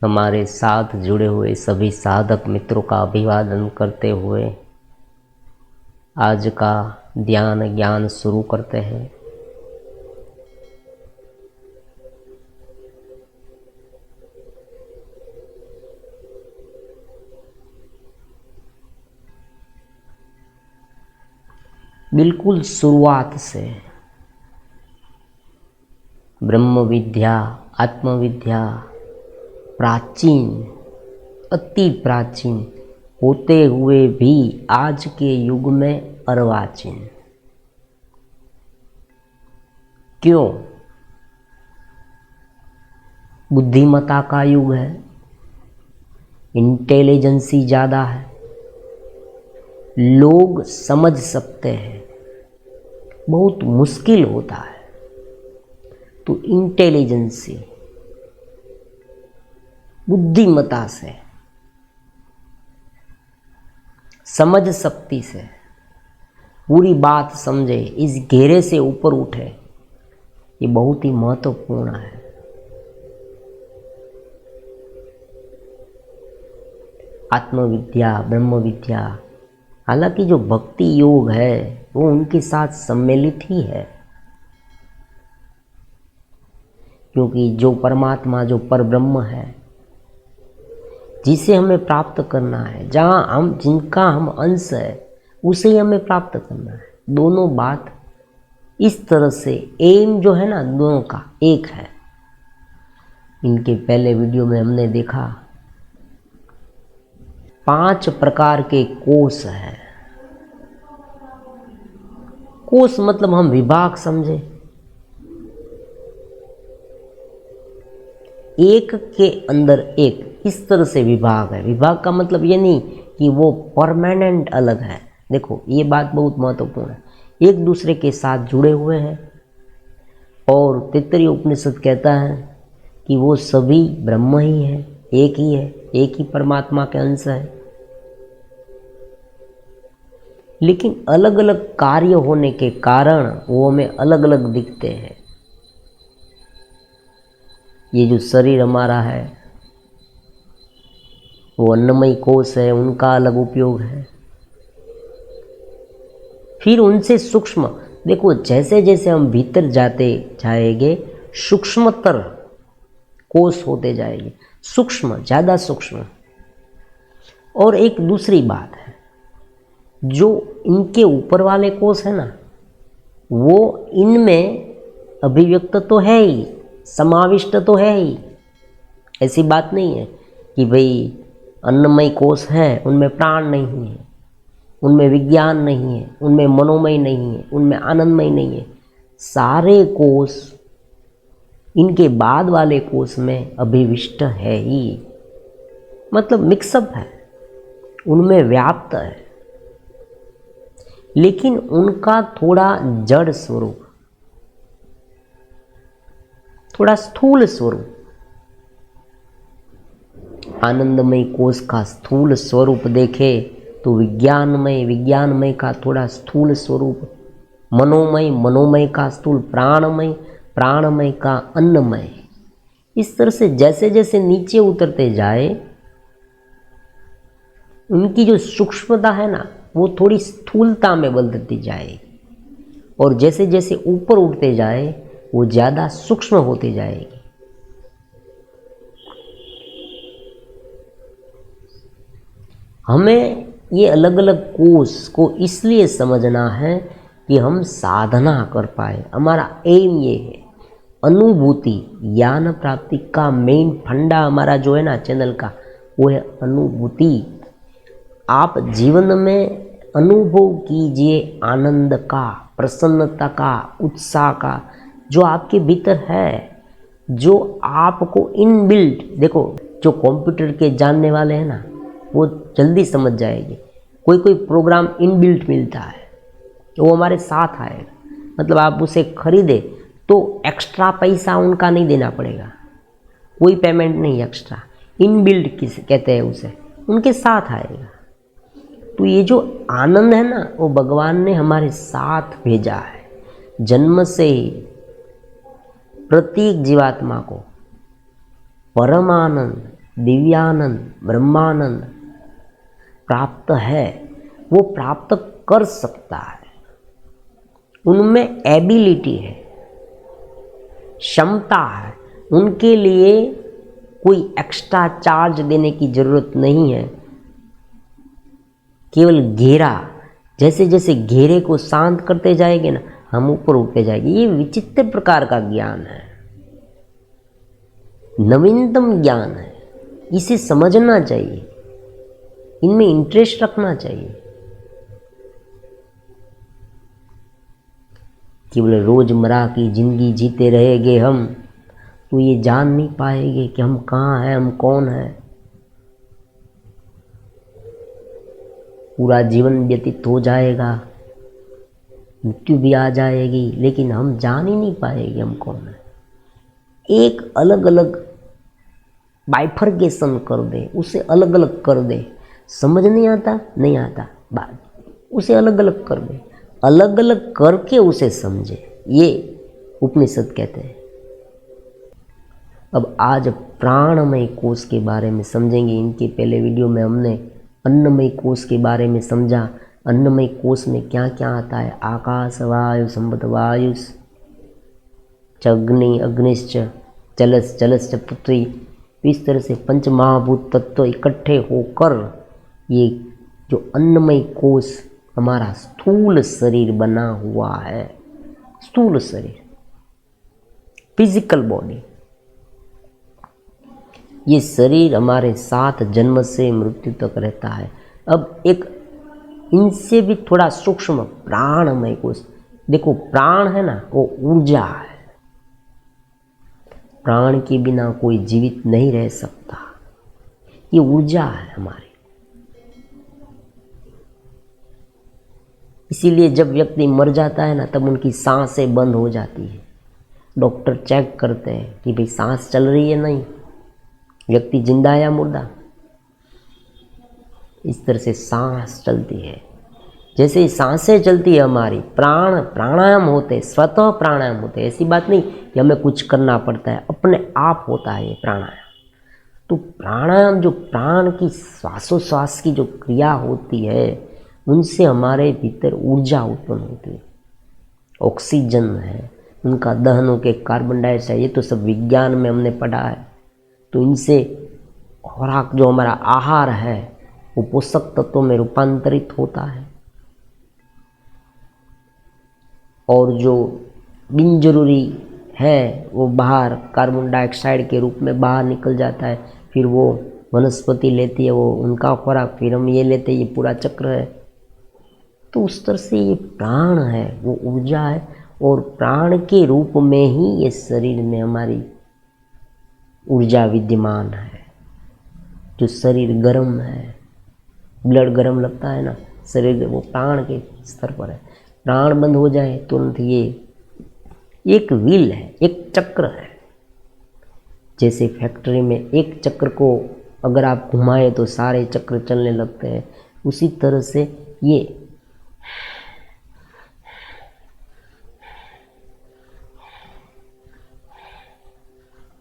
हमारे साथ जुड़े हुए सभी साधक मित्रों का अभिवादन करते हुए आज का ध्यान ज्ञान शुरू करते हैं। बिल्कुल शुरुआत से ब्रह्म विद्या, आत्मविद्या प्राचीन, अति प्राचीन होते हुए भी आज के युग में अर्वाचीन। क्यों? बुद्धिमत्ता का युग है, इंटेलिजेंसी ज़्यादा है, लोग समझ सकते हैं, बहुत मुश्किल होता है तो इंटेलिजेंसी, बुद्धिमत्ता से, समझ शक्ति से पूरी बात समझे, इस घेरे से ऊपर उठे, ये बहुत ही महत्वपूर्ण है। आत्मविद्या, ब्रह्म विद्या, हालांकि जो भक्ति योग है वो उनके साथ सम्मिलित ही है, क्योंकि जो परमात्मा, जो परब्रह्म है, जिसे हमें प्राप्त करना है, जहाँ हम, जिनका हम अंश है, उसे ही हमें प्राप्त करना है। दोनों बात इस तरह से, एम जो है ना, दोनों का एक है। इनके पहले वीडियो में हमने देखा 5 प्रकार के कोष हैं। कोष मतलब हम विभाग समझे, एक के अंदर एक, इस तरह से विभाग है। विभाग का मतलब ये नहीं कि वो परमानेंट अलग है। देखो, ये बात बहुत महत्वपूर्ण है, एक दूसरे के साथ जुड़े हुए हैं। और तैत्तिरीय उपनिषद कहता है कि वो सभी ब्रह्म ही है, एक ही है, एक ही परमात्मा के अंश है, लेकिन अलग अलग कार्य होने के कारण वो हमें अलग अलग दिखते हैं। ये जो शरीर हमारा है वो अन्नमय कोश है, उनका अलग उपयोग है। फिर उनसे सूक्ष्म, देखो जैसे जैसे हम भीतर जाते जाएंगे सूक्ष्मतर कोश होते जाएंगे, सूक्ष्म, ज़्यादा सूक्ष्म। और एक दूसरी बात है, जो इनके ऊपर वाले कोश है ना, वो इनमें अभिव्यक्त तो है ही, समाविष्ट तो है ही। ऐसी बात नहीं है कि भाई अन्नमय कोश है, उनमें प्राण नहीं है, उनमें विज्ञान नहीं है, उनमें मनोमय नहीं है, उनमें आनंदमय नहीं है। सारे कोश इनके बाद वाले कोश में अभिविष्ट है ही, मतलब मिक्सअप है, उनमें व्याप्त है, लेकिन उनका थोड़ा जड़ स्वरूप, थोड़ा स्थूल स्वरूप। आनंदमय कोश का स्थूल स्वरूप देखे तो विज्ञानमय, विज्ञानमय का थोड़ा स्थूल स्वरूप, मनोमय, मनोमय का स्थूल, प्राणमय, प्राणमय का अन्नमय। इस तरह से जैसे जैसे नीचे उतरते जाए उनकी जो सूक्ष्मता है ना, वो थोड़ी स्थूलता में बदलती जाए, और जैसे जैसे ऊपर उठते जाए वो ज़्यादा सूक्ष्म होती जाएगी। हमें ये अलग अलग कोष को इसलिए समझना है कि हम साधना कर पाए। हमारा एम ये है, अनुभूति, ज्ञान प्राप्ति का मेन फंडा हमारा जो है ना चैनल का, वो है अनुभूति। आप जीवन में अनुभव कीजिए आनंद का, प्रसन्नता का, उत्साह का, जो आपके भीतर है, जो आपको इनबिल्ट। देखो, जो कंप्यूटर के जानने वाले हैं ना, वो जल्दी समझ जाएंगे। कोई कोई प्रोग्राम इनबिल्ट मिलता है, वो हमारे साथ आएगा, मतलब आप उसे खरीदे तो एक्स्ट्रा पैसा उनका नहीं देना पड़ेगा, कोई पेमेंट नहीं एक्स्ट्रा, इनबिल्ट किसे कहते हैं उसे, उनके साथ आएगा। तो ये जो आनंद है ना, वो भगवान ने हमारे साथ भेजा है। जन्म से ही प्रत्येक जीवात्मा को परम आनंद, दिव्यानंद, ब्रह्मानंद प्राप्त है, वो प्राप्त कर सकता है। उनमें एबिलिटी है, क्षमता है, उनके लिए कोई एक्स्ट्रा चार्ज देने की जरूरत नहीं है। केवल घेरा, जैसे जैसे घेरे को शांत करते जाएंगे ना, हम ऊपर उठते जाएंगे। ये विचित्र प्रकार का ज्ञान है, नवीनतम ज्ञान है, इसे समझना चाहिए, इनमें इंटरेस्ट रखना चाहिए। केवल रोजमर्रा की जिंदगी जीते रहेंगे हम तो ये जान नहीं पाएंगे कि हम कहाँ हैं, हम कौन हैं। पूरा जीवन व्यतीत हो जाएगा, मृत्यु भी आ जाएगी, लेकिन हम जान ही नहीं पाएंगे हम कौन हैं। एक अलग अलग बाइफर्केशन कर दे, उसे अलग अलग कर दे। समझ नहीं आता, नहीं आता, बात उसे अलग अलग कर दे, अलग अलग करके उसे समझे, ये उपनिषद कहते हैं। अब आज प्राणमय कोश के बारे में समझेंगे। इनके पहले वीडियो में हमने अन्नमय कोश के बारे में समझा। अन्नमय कोश में क्या क्या आता है, आकाश वायु संबत वायुस अग्नि अग्निश्च जलस जलश्च पृथ्वी। इस तरह से पंच महाभूत तत्व इकट्ठे होकर ये जो अन्नमय कोश हमारा स्थूल शरीर बना हुआ है, स्थूल शरीर, फिजिकल बॉडी, ये शरीर हमारे साथ जन्म से मृत्यु तक रहता है। अब एक इनसे भी थोड़ा सूक्ष्म प्राणमय कोश देखो। प्राण है ना, वो ऊर्जा है। प्राण के बिना कोई जीवित नहीं रह सकता, ये ऊर्जा है हमारी। इसीलिए जब व्यक्ति मर जाता है ना, तब उनकी सांसें बंद हो जाती है। डॉक्टर चेक करते हैं कि भाई सांस चल रही है, नहीं, व्यक्ति जिंदा है या मुर्दा। इस तरह से सांस चलती है। जैसे ही सांसें चलती है हमारी, प्राणायाम होते, स्वतः प्राणायाम होते। ऐसी बात नहीं कि हमें कुछ करना पड़ता है, अपने आप होता है ये प्राणायाम। तो प्राणायाम जो प्राण की श्वासोश्वास की जो क्रिया होती है, उनसे हमारे भीतर ऊर्जा उत्पन्न होती है। ऑक्सीजन है, उनका दहन होकर कार्बन डाइऑक्साइड, ये तो सब विज्ञान में हमने पढ़ा है। तो इनसे खुराक जो हमारा आहार है वो पोषक तत्वों में रूपांतरित होता है, और जो बिन जरूरी है वो बाहर कार्बन डाइऑक्साइड के रूप में बाहर निकल जाता है। फिर वो वनस्पति लेती है, वो उनका खुराक, फिर हम ये लेते हैं, ये पूरा चक्र है। तो उस तरह से ये प्राण है, वो ऊर्जा है, और प्राण के रूप में ही ये शरीर में हमारी ऊर्जा विद्यमान है। जो शरीर गर्म है, ब्लड गर्म लगता है ना, शरीर वो प्राण के स्तर पर है। प्राण बंद हो जाए तुरंत ये एक व्हील है, एक चक्र है। जैसे फैक्ट्री में एक चक्र को अगर आप घुमाए तो सारे चक्र चलने लगते हैं, उसी तरह से ये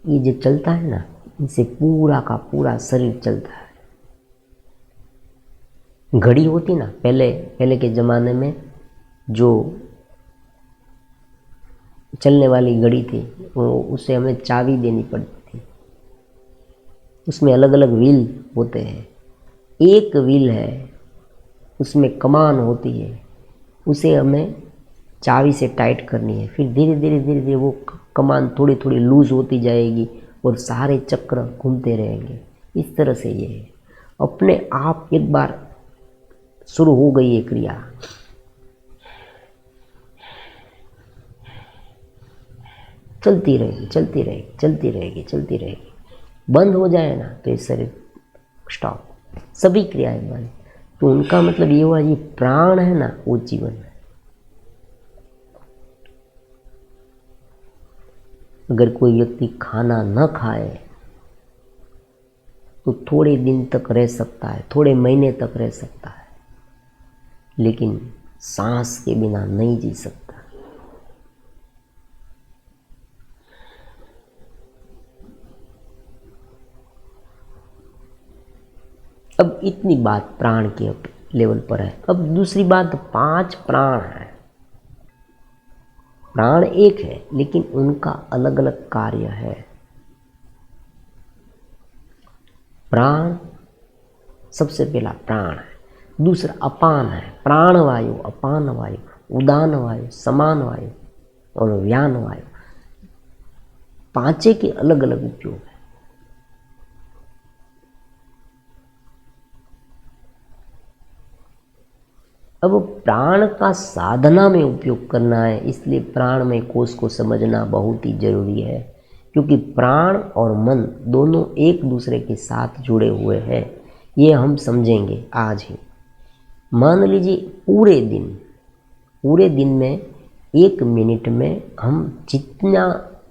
जो चलता है ना, इनसे पूरा का पूरा शरीर चलता है। घड़ी होती ना, पहले के ज़माने में जो चलने वाली घड़ी थी, उसे हमें चाबी देनी पड़ती थी। उसमें अलग अलग व्हील होते हैं। एक व्हील है, उसमें कमान होती है, उसे हमें चाबी से टाइट करनी है। फिर धीरे धीरे वो कमान थोड़ी थोड़ी लूज होती जाएगी और सारे चक्र घूमते रहेंगे। इस तरह से ये है। अपने आप एक बार शुरू हो गई ये क्रिया, चलती रहेगी, चलती रहेगी, चलती रहेगी, चलती रहेगी। बंद हो जाए ना तो ये शरीर स्टॉप, सभी क्रियाएं बंद। तो उनका मतलब ये हुआ, ये प्राण है ना, वो जीवन है। अगर कोई व्यक्ति खाना न खाए तो थोड़े दिन तक रह सकता है, थोड़े महीने तक रह सकता है, लेकिन सांस के बिना नहीं जी सकता। अब इतनी बात प्राण के लेवल पर है। अब दूसरी बात, 5 प्राण है। प्राण एक है लेकिन उनका अलग अलग कार्य है। प्राण सबसे पहला प्राण है, दूसरा अपान है, प्राण वायु, अपान वायु, उदान वायु, समान वायु और व्यान वायु। पांचे के अलग अलग उपयोग है। अब प्राण का साधना में उपयोग करना है, इसलिए प्राणमय कोश को समझना बहुत ही जरूरी है, क्योंकि प्राण और मन दोनों एक दूसरे के साथ जुड़े हुए हैं। ये हम समझेंगे आज ही। मान लीजिए पूरे दिन में 1 मिनट में हम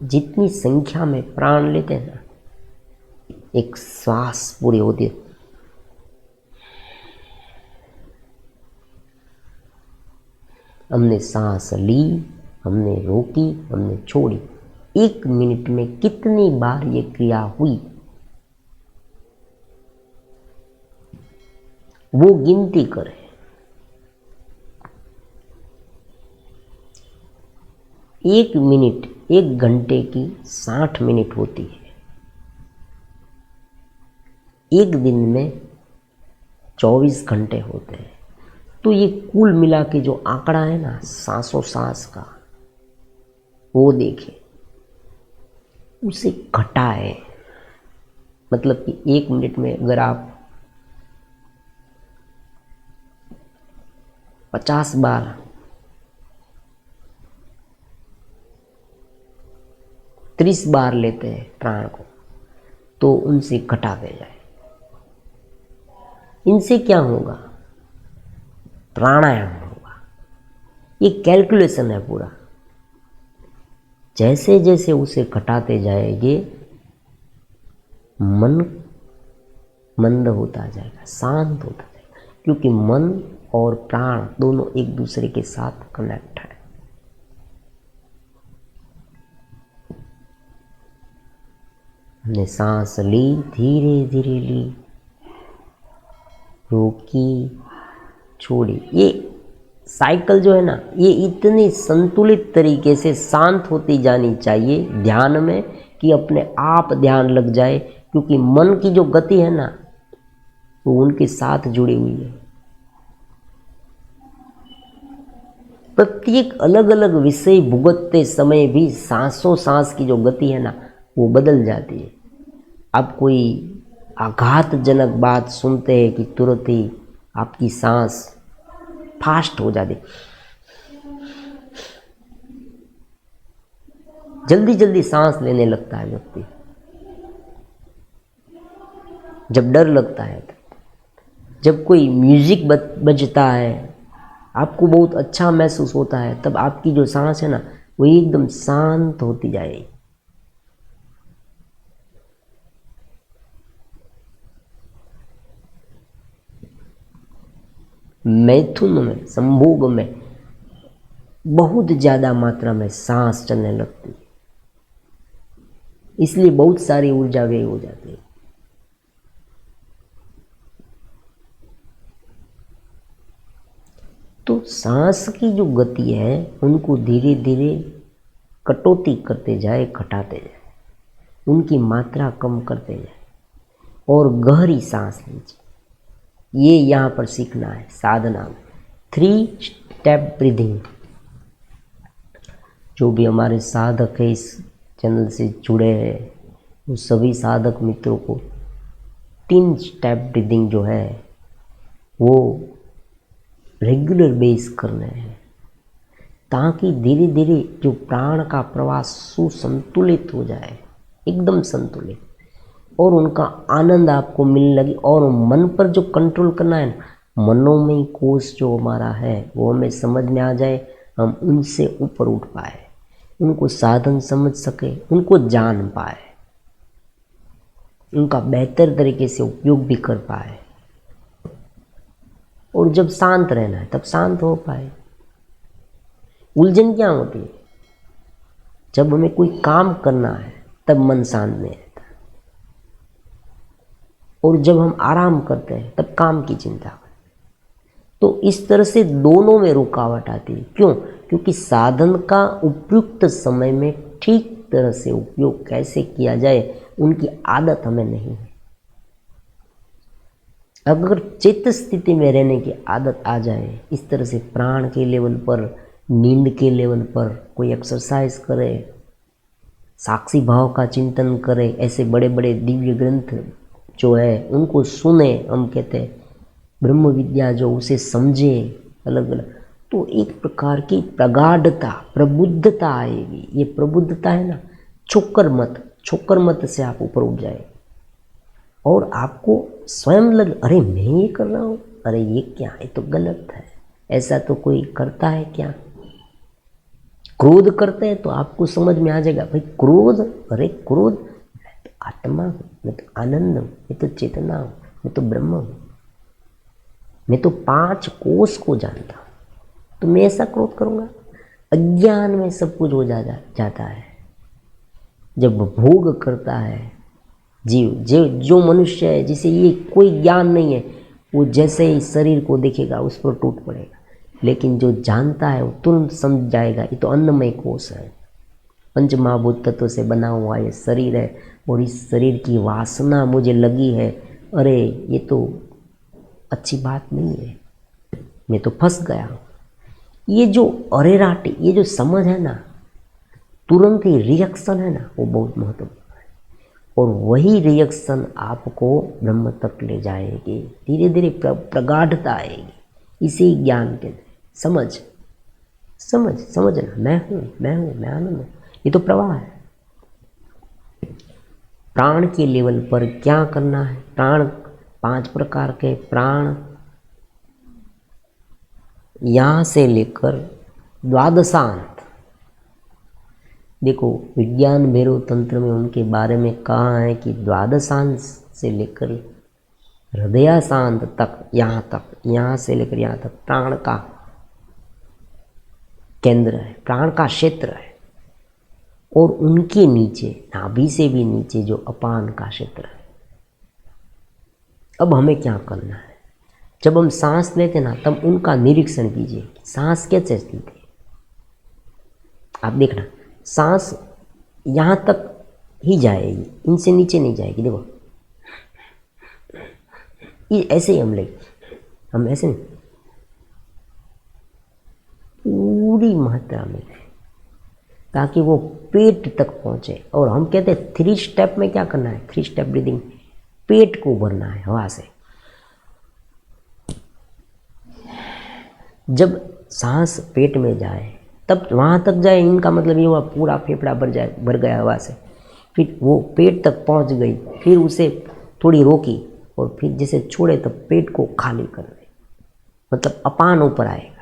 जितनी संख्या में प्राण लेते हैं ना, एक श्वास पूरी होती है, हमने सांस ली, हमने रोकी, हमने छोड़ी, 1 मिनट में कितनी बार ये क्रिया हुई, वो गिनती करें। 1 मिनट 1 घंटे की 60 मिनट होती है। 1 दिन में 24 घंटे होते हैं। तो ये कुल मिला के जो आंकड़ा है ना सांसों सांस का, वो देखें, उसे घटाए। मतलब कि 1 मिनट में अगर आप 50 बार 30 बार लेते हैं प्राण को, तो उनसे घटाते जाए। इनसे क्या होगा? प्राणायाम होगा। ये कैलकुलेशन है पूरा। जैसे जैसे उसे घटाते जाएंगे, मन मंद होता जाएगा, शांत होता जाएगा, क्योंकि मन और प्राण दोनों एक दूसरे के साथ कनेक्ट है। हमने सांस ली, धीरे धीरे ली, रोकी, छोड़ी। ये साइकिल जो है ना, ये इतनी संतुलित तरीके से शांत होती जानी चाहिए ध्यान में कि अपने आप ध्यान लग जाए, क्योंकि मन की जो गति है ना, वो उनके साथ जुड़ी हुई है। प्रत्येक अलग अलग विषय भुगतते समय भी सांसों सांस की जो गति है ना, वो बदल जाती है। आप कोई आघातजनक बात सुनते हैं कि तुरंत ही आपकी सांस फास्ट हो जाती, जल्दी जल्दी सांस लेने लगता है व्यक्ति। जब डर लगता है, जब कोई म्यूजिक बजता है, आपको बहुत अच्छा महसूस होता है, तब आपकी जो सांस है ना, वो एकदम शांत होती जाएगी। मैथुन में, संभोग में बहुत ज़्यादा मात्रा में सांस चलने लगती है, इसलिए बहुत सारी ऊर्जा व्यय हो जाती है। तो सांस की जो गति है, उनको धीरे धीरे कटौती करते जाए, घटाते जाए, उनकी मात्रा कम करते जाए और गहरी सांस लीजिए। ये यहाँ पर सीखना है साधना में। 3 स्टेप ब्रीदिंग। जो भी हमारे साधक है, इस चैनल से जुड़े हैं, वो सभी साधक मित्रों को 3 स्टेप ब्रीदिंग जो है वो रेगुलर बेस करने हैं, ताकि धीरे धीरे जो प्राण का प्रवाह सुसंतुलित हो जाए, एकदम संतुलित, और उनका आनंद आपको मिलने लगे। और मन पर जो कंट्रोल करना है ना, मनोमय कोश जो हमारा है, वो हमें समझ में आ जाए, हम उनसे ऊपर उठ पाए, उनको साधन समझ सके, उनको जान पाए, उनका बेहतर तरीके से उपयोग भी कर पाए। और जब शांत रहना है तब शांत हो पाए। उलझन क्या होती है? जब हमें कोई काम करना है तब मन शांत नहीं रहता, और जब हम आराम करते हैं तब काम की चिंता करते हैं। तो इस तरह से दोनों में रुकावट आती है। क्यों? क्योंकि साधन का उपयुक्त समय में ठीक तरह से उपयोग कैसे किया जाए उनकी आदत हमें नहीं है। अगर चित्त स्थिति में रहने की आदत आ जाए, इस तरह से प्राण के लेवल पर, नींद के लेवल पर कोई एक्सरसाइज करे, साक्षी भाव का चिंतन करे, ऐसे बड़े बड़े दिव्य ग्रंथ जो है उनको सुने, हम कहते हैं ब्रह्म विद्या जो, उसे समझे अलग अलग, तो एक प्रकार की प्रगाढ़ता, प्रबुद्धता आएगी। ये प्रबुद्धता है ना, छोकर मत से आप ऊपर उठ जाए और आपको स्वयं लग, अरे मैं ये कर रहा हूँ, अरे ये क्या, ये तो गलत है, ऐसा तो कोई करता है क्या। क्रोध करते हैं तो आपको समझ में आ जाएगा, भाई क्रोध, अरे क्रोध, मैं तो आत्मा हूँ, मैं तो आनंद हूँ, मैं तो चेतना हूँ, मैं तो ब्रह्म हूँ, मैं तो 5 कोष को जानता हूँ, तो मैं ऐसा क्रोध करूँगा। अज्ञान में सब कुछ हो जाता है। जब भोग करता है जीव, जो मनुष्य है जिसे ये कोई ज्ञान नहीं है, वो जैसे ही शरीर को देखेगा उस पर टूट पड़ेगा। लेकिन जो जानता है वो तुरंत समझ जाएगा, ये तो अन्नमय कोश है, पंच महाभूत तत्व से बना हुआ ये शरीर है, और इस शरीर की वासना मुझे लगी है, अरे ये तो अच्छी बात नहीं है, मैं तो फंस गया हूँ। ये जो अरेराटी, ये जो समझ है ना, तुरंत ही रिएक्शन है ना, वो बहुत महत्वपूर्ण है। और वही रिएक्शन आपको ब्रह्म तक ले जाएगी। धीरे धीरे प्रगाढ़ता आएगी। इसी ज्ञान के समझना, मैं आनंद हूँ, ये तो प्रवाह है। प्राण के लेवल पर क्या करना है? प्राण 5 प्रकार के प्राण, यहाँ से लेकर द्वादशांत। देखो विज्ञान भैरव तंत्र में उनके बारे में कहा है कि द्वादशांत से लेकर हृदयाशांत तक, यहाँ से लेकर यहाँ तक प्राण का केंद्र है, प्राण का क्षेत्र है। और उनके नीचे, नाभि से भी नीचे जो अपान का क्षेत्र है। अब हमें क्या करना है? जब हम सांस लेते ना, तब उनका निरीक्षण कीजिए, सांस कैसे चलती है। आप देखना, सांस यहाँ तक ही जाएगी, इनसे नीचे नहीं जाएगी। देखो ये ऐसे ही हम ऐसे नहीं, पूरी मात्रा में, ताकि वो पेट तक पहुँचे। और हम कहते हैं 3 स्टेप में क्या करना है, 3 स्टेप ब्रीदिंग, पेट को भरना है हवा से। जब सांस पेट में जाए तब वहाँ तक जाए, इनका मतलब ये हुआ पूरा फेफड़ा भर गया हवा से। फिर वो पेट तक पहुँच गई, फिर उसे थोड़ी रोकी और फिर जैसे छोड़े तब पेट को खाली कर दे, मतलब अपान ऊपर आएगा।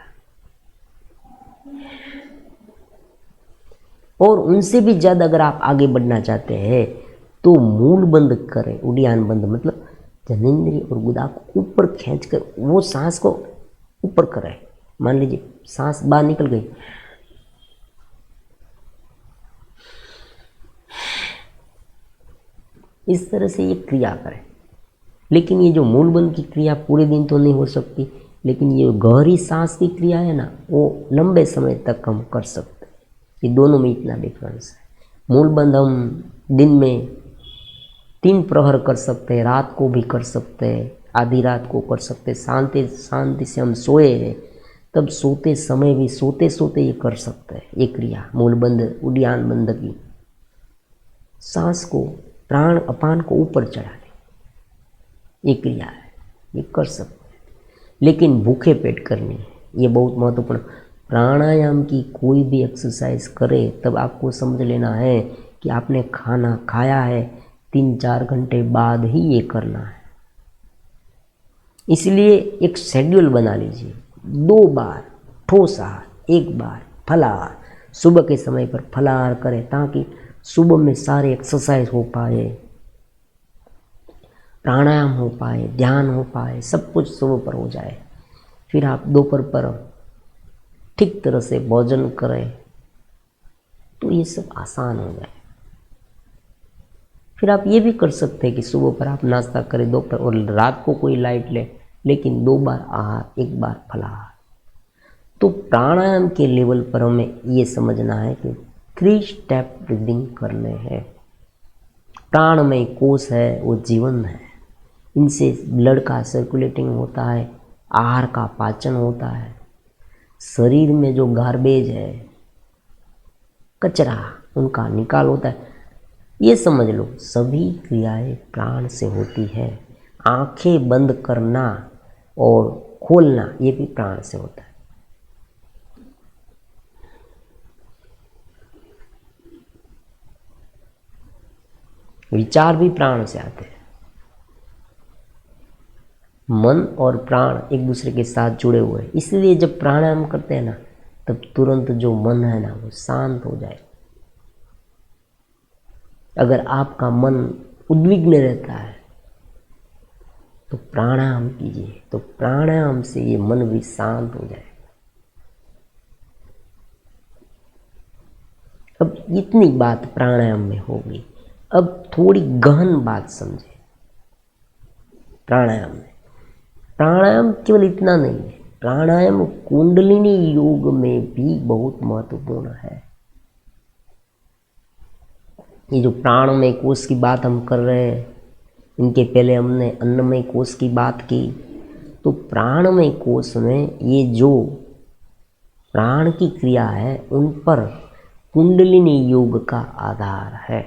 और उनसे भी ज़्यादा अगर आप आगे बढ़ना चाहते हैं तो मूल बंद करें, उड़ियान बंद, मतलब जनेंद्रिय और गुदा को ऊपर खींचकर वो सांस को ऊपर करें। मान लीजिए सांस बाहर निकल गई, इस तरह से ये क्रिया करें। लेकिन ये जो मूल बंद की क्रिया पूरे दिन तो नहीं हो सकती, लेकिन ये गहरी सांस की क्रिया है ना, वो लंबे समय तक हम कर सकते हैं। ये दोनों में इतना डिफरेंस है। मूल बंद हम दिन में 3 प्रहर कर सकते हैं, रात को भी कर सकते हैं, आधी रात को कर सकते हैं। शांति से हम सोए हैं तब सोते समय भी सोते ये कर सकते हैं। ये क्रिया मूल बंद, उड़ियान बंद की, सांस को, प्राण अपान को ऊपर चढ़ाने, ये क्रिया है, ये कर सकते हैं। लेकिन भूखे पेट करनी है, ये बहुत महत्वपूर्ण। प्राणायाम की कोई भी एक्सरसाइज करे तब आपको समझ लेना है कि आपने खाना खाया है, 3-4 घंटे बाद ही ये करना है। इसलिए एक शेड्यूल बना लीजिए, 2 बार ठोस आहार, 1 बार फलाहार। सुबह के समय पर फलाहार करें ताकि सुबह में सारे एक्सरसाइज हो पाए, प्राणायाम हो पाए, ध्यान हो पाए, सब कुछ सुबह पर हो जाए। फिर आप दोपहर पर ठीक तरह से भोजन करें तो ये सब आसान हो जाए। फिर आप ये भी कर सकते हैं कि सुबह पर आप नाश्ता करें, दोपहर और रात को कोई लाइट ले, लेकिन 2 बार आहार, 1 बार फलाहार। तो प्राणायाम के लेवल पर हमें ये समझना है कि 3 स्टेप ब्रीदिंग करने हैं। प्राणमय कोश है वो जीवन है, इनसे ब्लड का सर्कुलेटिंग होता है, आहार का पाचन होता है, शरीर में जो गार्बेज है, कचरा, उनका निकाल होता है। ये समझ लो सभी क्रियाएं प्राण से होती है। आंखें बंद करना और खोलना ये भी प्राण से होता है। विचार भी प्राण से आते हैं। मन और प्राण एक दूसरे के साथ जुड़े हुए हैं, इसलिए जब प्राणायाम करते हैं ना, तब तुरंत जो मन है ना वो शांत हो जाए। अगर आपका मन उद्विग्न रहता है तो प्राणायाम कीजिए, तो प्राणायाम से ये मन भी शांत हो जाए। अब इतनी बात प्राणायाम में होगी, अब थोड़ी गहन बात समझे। प्राणायाम में, प्राणायाम केवल इतना नहीं है, प्राणायाम कुंडलिनी योग में भी बहुत महत्वपूर्ण है। ये जो प्राणमय कोश की बात हम कर रहे हैं, इनके पहले हमने अन्नमय कोश की बात की। तो प्राणमय कोश में ये जो प्राण की क्रिया है उन पर कुंडलिनी योग का आधार है।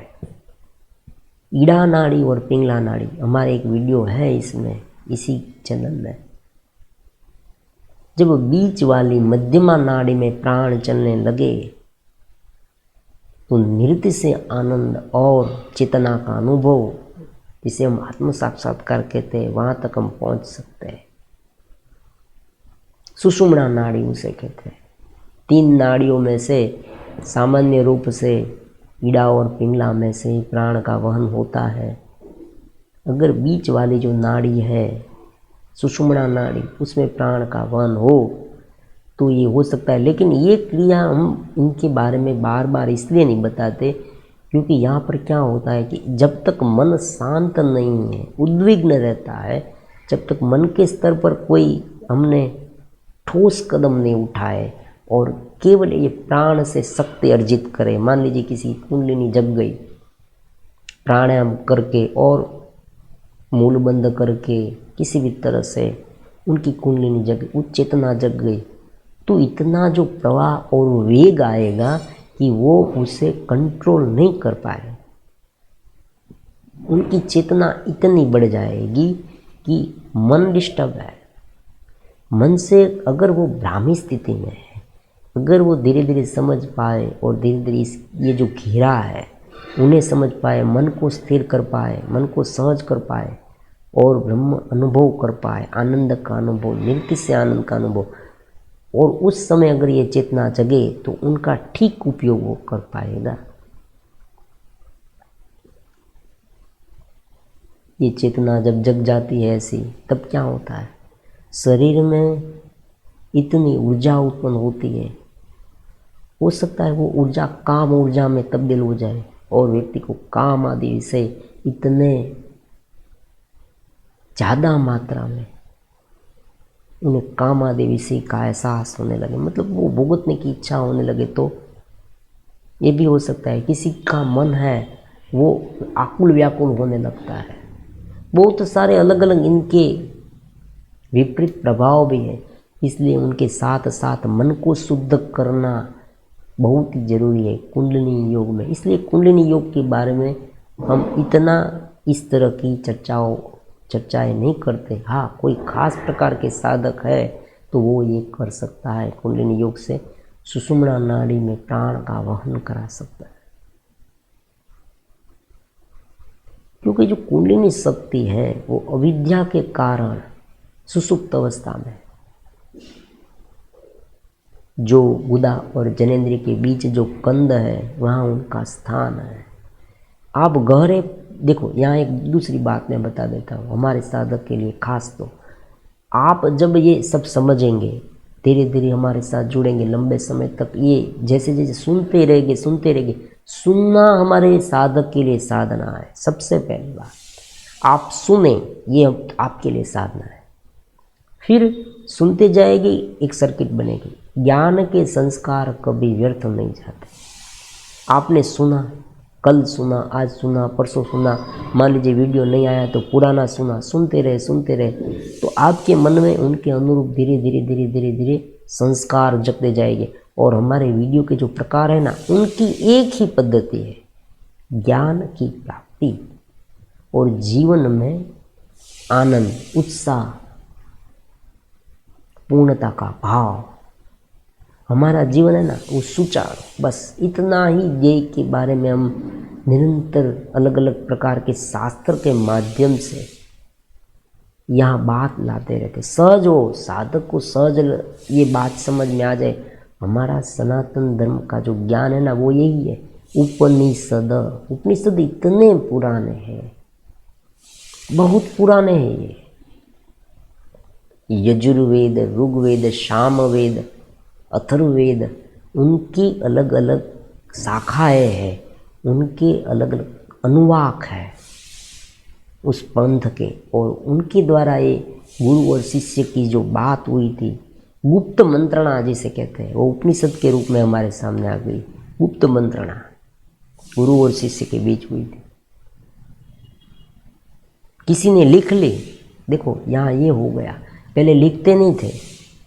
ईड़ा नाड़ी और पिंगला नाड़ी, हमारे एक वीडियो है इसमें, इसी चैनल में। जब बीच वाली मध्यमा नाड़ी में प्राण चलने लगे तो नृत्य से आनंद और चेतना का अनुभव, जिसे हम आत्म साक्षात्कार कहते हैं, वहां तक हम पहुंच सकते हैं। सुषुम्ना नाड़ी उसे कहते हैं। 3 नाड़ियों में से सामान्य रूप से ईड़ा और पिंगला में से ही प्राण का वहन होता है। अगर बीच वाली जो नाड़ी है सुषुम्ना नाड़ी, उसमें प्राण का वहन हो तो ये हो सकता है। लेकिन ये क्रिया हम इनके बारे में बार बार इसलिए नहीं बताते क्योंकि यहाँ पर क्या होता है कि जब तक मन शांत नहीं है, उद्विग्न रहता है, जब तक मन के स्तर पर कोई हमने ठोस कदम नहीं उठाए और केवल ये प्राण से शक्ति अर्जित करे। मान लीजिए किसी कुंडलिनी जग गई, प्राणायाम करके और मूल बंद करके किसी भी तरह से उनकी कुंडलिनी जग, उच्च चेतना जग गई, तो इतना जो प्रवाह और वेग आएगा कि वो उसे कंट्रोल नहीं कर पाए। उनकी चेतना इतनी बढ़ जाएगी कि मन डिस्टर्ब है। मन से अगर वो भ्रामी स्थिति में है, अगर वो धीरे धीरे समझ पाए और धीरे धीरे ये जो घेरा है उन्हें समझ पाए, मन को स्थिर कर पाए, मन को सहज कर पाए और ब्रह्म अनुभव कर पाए, आनंद का अनुभव, नृत्य से आनंद का अनुभव, और उस समय अगर ये चेतना जगे तो उनका ठीक उपयोग वो कर पाएगा। ये चेतना जब जग जाती है ऐसी, तब क्या होता है, शरीर में इतनी ऊर्जा उत्पन्न होती है, हो सकता है वो ऊर्जा काम ऊर्जा में तब्दील हो जाए और व्यक्ति को काम आदि विषय इतने ज़्यादा मात्रा में उन्हें काम आदि विषय का एहसास होने लगे, मतलब वो भुगतने की इच्छा होने लगे। तो ये भी हो सकता है किसी का मन है वो आकुल व्याकुल होने लगता है। बहुत सारे अलग अलग इनके विपरीत प्रभाव भी है, इसलिए उनके साथ साथ मन को शुद्ध करना बहुत ही जरूरी है कुंडलिनी योग में। इसलिए कुंडलिनी योग के बारे में हम इतना इस तरह की चर्चाएं नहीं करते। हाँ, कोई खास प्रकार के साधक है तो वो ये कर सकता है, कुंडलिनी योग से सुषुम्ना नाड़ी में प्राण का वहन करा सकता है। क्योंकि जो कुंडलिनी शक्ति है वो अविद्या के कारण सुषुप्त अवस्था में, जो गुदा और जनेंद्रिय के बीच जो कंद है वहाँ उनका स्थान है। आप गहरे देखो, यहाँ एक दूसरी बात मैं बता देता हूँ हमारे साधक के लिए खास। तो आप जब ये सब समझेंगे, धीरे धीरे हमारे साथ जुड़ेंगे लंबे समय तक, ये जैसे जैसे सुनते रहेंगे सुनना हमारे साधक के लिए साधना है। सबसे पहली बात आप सुने, ये आपके लिए साधना है। फिर सुनते जाएगी, एक सर्किट बनेगी। ज्ञान के संस्कार कभी व्यर्थ नहीं जाते। आपने सुना, कल सुना, आज सुना, परसों सुना, मान लीजिए वीडियो नहीं आया तो पुराना सुना, सुनते रहे, तो आपके मन में उनके अनुरूप धीरे धीरे संस्कार जगते जाएंगे। और हमारे वीडियो के जो प्रकार है ना, उनकी एक ही पद्धति है, ज्ञान की प्राप्ति और जीवन में आनंद, उत्साह, पूर्णता का भाव। हमारा जीवन है ना वो सुचारू, बस इतना ही ध्येय के बारे में हम निरंतर अलग अलग प्रकार के शास्त्र के माध्यम से यहाँ बात लाते रहते। सहज हो, साधक को सहज ये बात समझ में आ जाए। हमारा सनातन धर्म का जो ज्ञान है ना वो यही है। उपनिषद इतने पुराने हैं, बहुत पुराने हैं ये। यजुर्वेद, ऋग्वेद, सामवेद, अथर्ववेद, उनकी अलग अलग शाखाएं हैं, उनके अलग अलग अनुवाक है उस पंथ के। और उनके द्वारा ये गुरु और शिष्य की जो बात हुई थी, गुप्त मंत्रणा जिसे कहते हैं, वो उपनिषद के रूप में हमारे सामने आ गई। गुप्त मंत्रणा गुरु और शिष्य के बीच हुई थी। किसी ने लिख ली, देखो यहाँ ये हो गया। पहले लिखते नहीं थे,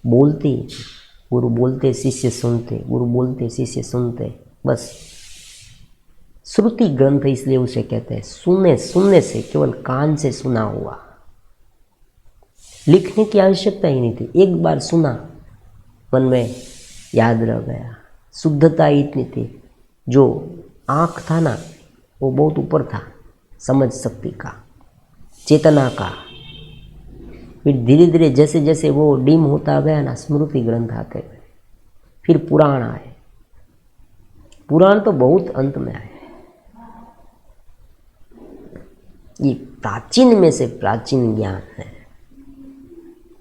बोलते ही थे। गुरु बोलते, शिष्य सुनते, गुरु बोलते, शिष्य सुनते। बस श्रुति ग्रंथ इसलिए उसे कहते हैं। सुनने से, केवल कान से सुना हुआ, लिखने की आवश्यकता ही नहीं थी। एक बार सुना, मन में याद रह गया। शुद्धता इतनी थी, जो आँख था ना वो बहुत ऊपर था, समझ शक्ति का, चेतना का। फिर धीरे धीरे जैसे जैसे वो डिम होता गया ना, स्मृति ग्रंथ आते गए, फिर पुराण आए। पुराण तो बहुत अंत में आए। ये प्राचीन में से प्राचीन ज्ञान है,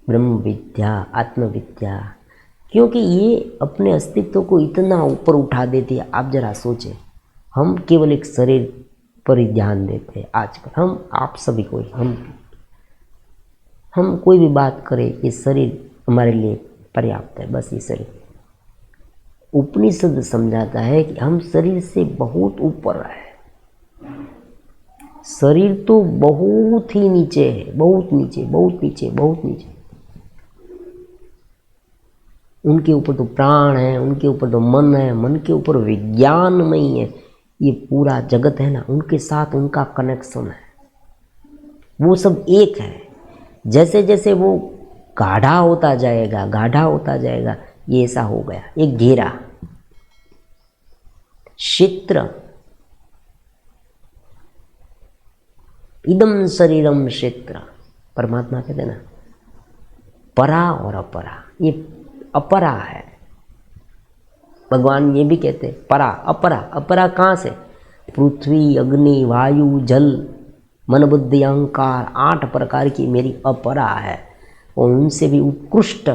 ब्रह्म विद्या, आत्मविद्या। क्योंकि ये अपने अस्तित्व को इतना ऊपर उठा देती है। आप जरा सोचें, हम केवल एक शरीर पर ही ध्यान देते हैं आजकल। हम, आप सभी को, हम कोई भी बात करें, ये शरीर हमारे लिए पर्याप्त है, बस ये शरीर। उपनिषद समझाता है कि हम शरीर से बहुत ऊपर है। शरीर तो बहुत ही नीचे है, बहुत नीचे, बहुत नीचे, बहुत नीचे। उनके ऊपर तो प्राण है, उनके ऊपर तो मन है, मन के ऊपर विज्ञानमयी है। ये पूरा जगत है ना, उनके साथ उनका कनेक्शन है, वो सब एक है। जैसे जैसे वो गाढ़ा होता जाएगा, गाढ़ा होता जाएगा, ये ऐसा हो गया एक घेरा, क्षेत्र। इदम शरीरम क्षेत्र, परमात्मा कहते ना, परा और अपरा। ये अपरा है, भगवान ये भी कहते हैं परा अपरा। अपरा कहाँ से? पृथ्वी, अग्नि, वायु, जल, मन, बुद्धि, अहंकार, 8 प्रकार की मेरी अपरा है, और उनसे भी उत्कृष्ट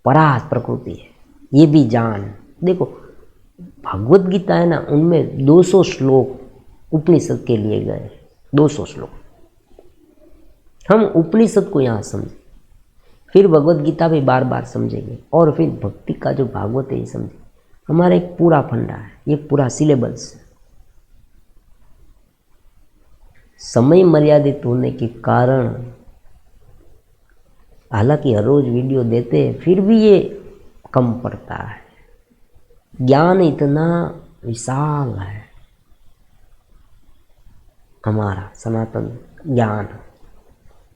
परा प्रकृति है। ये भी जान। देखो भगवत गीता है ना, उनमें 200 श्लोक उपनिषद के लिए गए, 200 श्लोक। हम उपनिषद को यहाँ समझें, फिर भगवत गीता भी बार बार समझेंगे, और फिर भक्ति का जो भागवत है ये समझेंगे। हमारा एक पूरा फंडा है, ये पूरा सिलेबस। समय मर्यादित होने के कारण, हालांकि हर रोज वीडियो देते हैं, फिर भी ये कम पड़ता है। ज्ञान इतना विशाल है हमारा सनातन ज्ञान,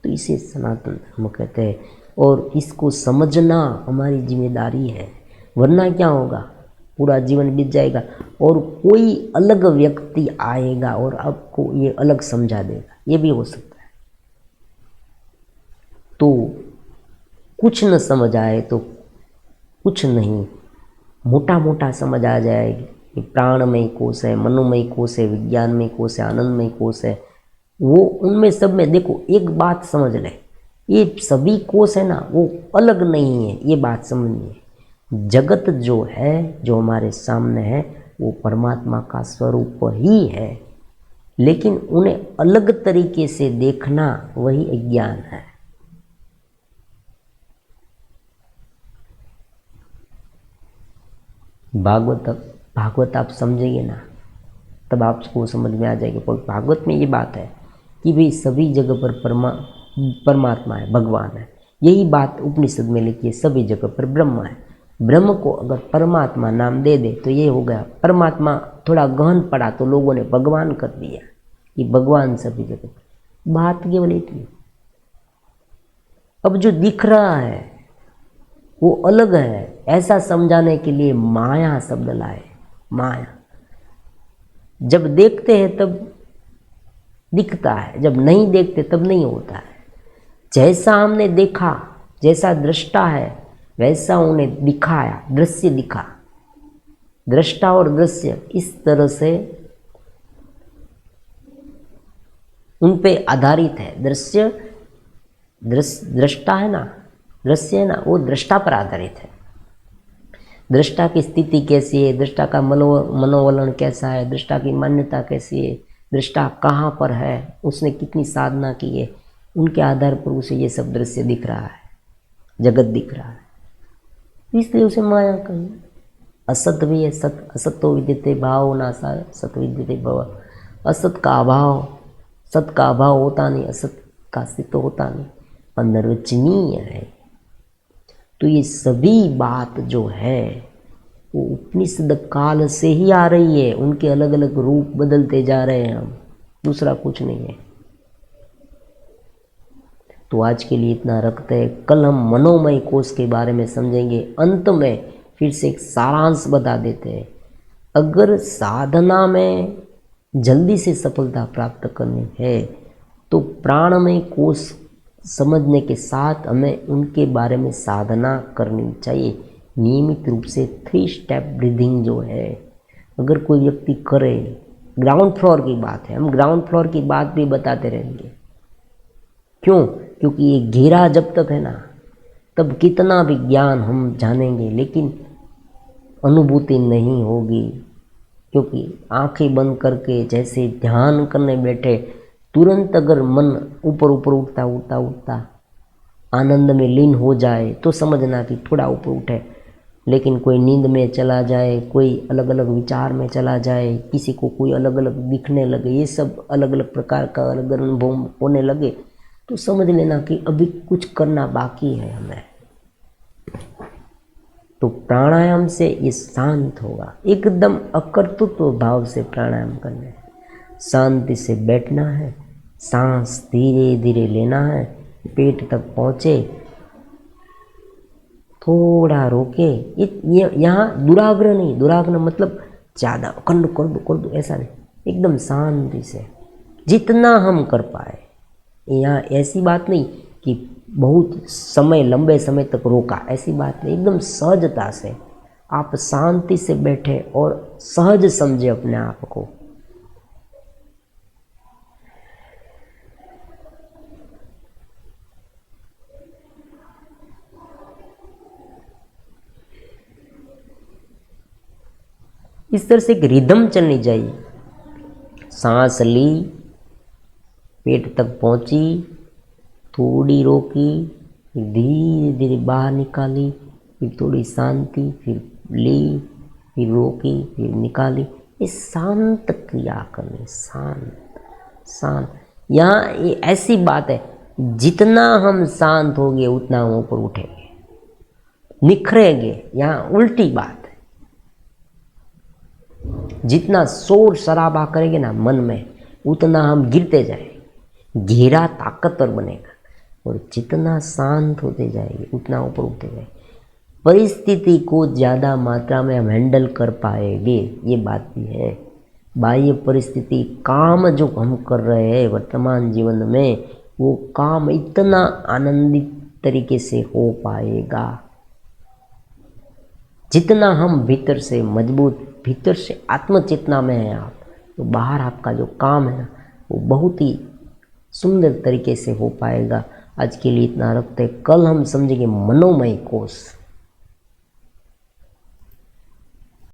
तो इसे सनातन हम कहते हैं। और इसको समझना हमारी जिम्मेदारी है, वरना क्या होगा, पूरा जीवन बीत जाएगा और कोई अलग व्यक्ति आएगा और आपको ये अलग समझा देगा, ये भी हो सकता है। तो कुछ न समझ आए तो कुछ नहीं, मोटा मोटा समझ आ जाएगी कि प्राणमय कोश है, मनोमय कोश है, विज्ञानमय कोश है, आनंदमय कोश है। वो उनमें सब में देखो, एक बात समझ ले, ये सभी कोश है ना वो अलग नहीं है, ये बात समझनी है। जगत जो है, जो हमारे सामने है, वो परमात्मा का स्वरूप ही है, लेकिन उन्हें अलग तरीके से देखना वही अज्ञान है। भागवत आप समझेंगे ना, तब आपको समझ में आ जाएगी। भागवत में ये बात है कि भाई सभी जगह पर परमात्मा है, भगवान है। यही बात उपनिषद में लिखी है, सभी जगह पर ब्रह्म है। ब्रह्म को अगर परमात्मा नाम दे दे तो ये हो गया। परमात्मा थोड़ा गहन पड़ा तो लोगों ने भगवान कर दिया कि भगवान सभी जगह पर। बात केवल इतनी। अब जो दिख रहा है वो अलग है, ऐसा समझाने के लिए माया शब्द लाए। माया, जब देखते हैं तब दिखता है, जब नहीं देखते तब नहीं होता है। जैसा हमने देखा, जैसा दृष्टा है वैसा उन्हें दिखाया, दृश्य दिखा। दृष्टा और दृश्य इस तरह से उन पे आधारित है। दृश्य दृष्टा है ना, दृश्य है ना, वो दृष्टा पर आधारित है। दृष्टा की स्थिति कैसी है, दृष्टा का मनोवलन कैसा है, दृष्टा की मान्यता कैसी है, दृष्टा कहाँ पर है, उसने कितनी साधना की है, उनके आधार पर उसे ये सब दृश्य दिख रहा है, जगत दिख रहा है। इसलिए उसे माया कही। असत भी है, सत असतो विद्यते भाव नासा सत विद्यते भव। असत का अभाव, सत का अभाव होता नहीं, असत का अस्तित्व होता नहीं, अनिर्वचनीय है। तो ये सभी बात जो है वो उपनिषद काल से ही आ रही है। उनके अलग अलग रूप बदलते जा रहे हैं हम, दूसरा कुछ नहीं है। तो आज के लिए इतना रखते हैं। कल हम मनोमय कोश के बारे में समझेंगे। अंत में फिर से एक सारांश बता देते हैं। अगर साधना में जल्दी से सफलता प्राप्त करनी है तो प्राणमय कोश समझने के साथ हमें उनके बारे में साधना करनी चाहिए नियमित रूप से। 3 स्टेप ब्रीदिंग जो है, अगर कोई व्यक्ति करे, ग्राउंड फ्लोर की बात है, हम ग्राउंड फ्लोर की बात भी बताते रहेंगे। क्यों? क्योंकि ये घेरा जब तक है ना, तब कितना भी ज्ञान हम जानेंगे लेकिन अनुभूति नहीं होगी। क्योंकि आंखें बंद करके जैसे ध्यान करने बैठे, तुरंत अगर मन ऊपर ऊपर उठता उठता उठता आनंद में लीन हो जाए तो समझना कि थोड़ा ऊपर उठे। लेकिन कोई नींद में चला जाए, कोई अलग अलग विचार में चला जाए, किसी को कोई अलग अलग दिखने लगे, ये सब अलग अलग प्रकार का अलग अलग अनुभव होने लगे, तो समझ लेना कि अभी कुछ करना बाकी है हमें। तो प्राणायाम से ये शांत होगा। एकदम अकर्तृत्व भाव से प्राणायाम करना है। शांति से बैठना है, सांस धीरे धीरे लेना है, पेट तक पहुँचे, थोड़ा रोके। यहाँ दुराग्रह नहीं, दुराग्रह मतलब ज़्यादा अखंड कर दो ऐसा नहीं, एकदम शांति से जितना हम कर पाए। यहाँ ऐसी बात नहीं कि बहुत समय, लंबे समय तक रोका, ऐसी बात नहीं। एकदम सहजता से आप शांति से बैठे और सहज समझे अपने आप को। इस तरह से एक रिदम चलनी चाहिए। सांस ली, पेट तक पहुंची, थोड़ी रोकी, फिर धीरे धीरे बाहर निकाली, फिर थोड़ी शांति, फिर ली, फिर रोकी, फिर निकाली। ये शांत क्रिया करनी, शांत। यहाँ ये ऐसी बात है, जितना हम शांत होंगे उतना हम ऊपर उठेंगे, निखरेंगे। यहाँ उल्टी बात है। जितना शोर शराबा करेंगे ना मन में, उतना हम गिरते जाएंगे, घेरा ताकतवर बनेगा। और जितना शांत होते जाएंगे उतना ऊपर उठते जाएंगे। परिस्थिति को ज़्यादा मात्रा में हम हैंडल कर पाएंगे, ये बात भी है। बाह्य परिस्थिति, काम जो हम कर रहे हैं वर्तमान जीवन में, वो काम इतना आनंदित तरीके से हो पाएगा जितना हम भीतर से मजबूत, भीतर से आत्मचेतना में है आप, तो बाहर आपका जो काम है ना वो बहुत ही सुंदर तरीके से हो पाएगा। आज के लिए इतना रखते हैं। कल हम समझेंगे मनोमय कोश।